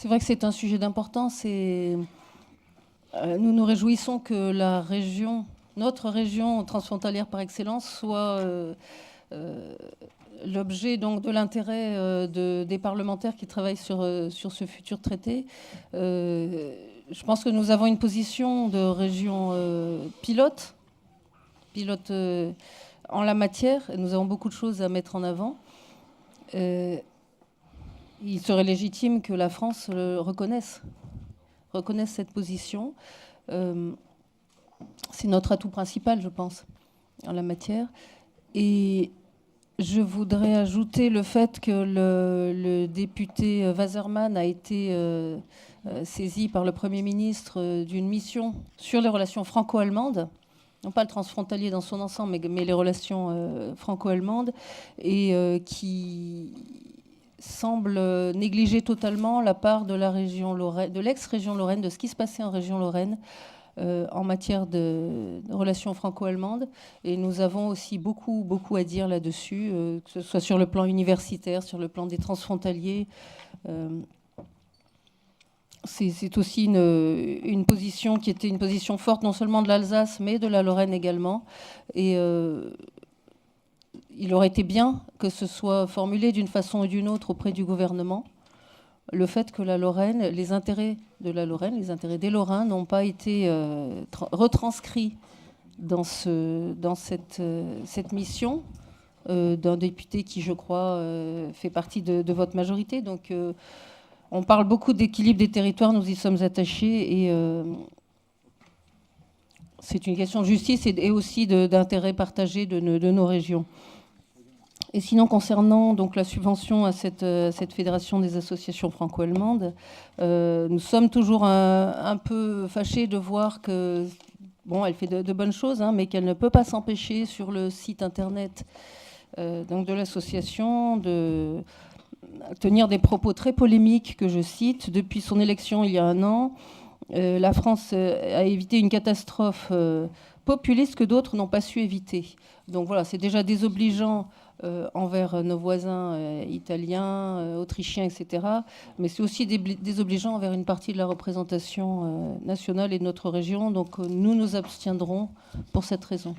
C'est vrai que c'est un sujet d'importance et nous nous réjouissons que notre région transfrontalière par excellence, soit l'objet donc de l'intérêt des parlementaires qui travaillent sur ce futur traité. Je pense que nous avons une position de région pilote en la matière. Et nous avons beaucoup de choses à mettre en avant. Il serait légitime que la France reconnaisse cette position. C'est notre atout principal, je pense, en la matière. Et je voudrais ajouter le fait que le député Waserman a été saisi par le Premier ministre d'une mission sur les relations franco-allemandes, non pas le transfrontalier dans son ensemble, mais les relations franco-allemandes, et qui semble négliger totalement la part de la région Lorraine, de l'ex-région Lorraine, de ce qui se passait en région Lorraine en matière de relations franco-allemandes. Et nous avons aussi beaucoup à dire là-dessus, que ce soit sur le plan universitaire, sur le plan des transfrontaliers. C'est aussi une position qui était une position forte non seulement de l'Alsace, mais de la Lorraine également. Et il aurait été bien que ce soit formulé d'une façon ou d'une autre auprès du gouvernement, le fait que la Lorraine, les intérêts de la Lorraine, les intérêts des Lorrains n'ont pas été retranscrits dans cette mission d'un député qui, je crois, fait partie de votre majorité. Donc, on parle beaucoup d'équilibre des territoires, nous y sommes attachés, et c'est une question de justice et aussi d'intérêt partagé de nos régions. Et sinon, concernant donc la subvention à cette fédération des associations franco-allemandes, nous sommes toujours un peu fâchés de voir que, bon, elle fait de bonnes choses, hein, mais qu'elle ne peut pas s'empêcher sur le site internet donc de l'association de tenir des propos très polémiques que je cite. Depuis son élection il y a 1 an, la France a évité une catastrophe populiste que d'autres n'ont pas su éviter. Donc voilà, c'est déjà désobligeant envers nos voisins italiens, autrichiens, etc. Mais c'est aussi désobligeant envers une partie de la représentation nationale et de notre région. Donc nous nous abstiendrons pour cette raison.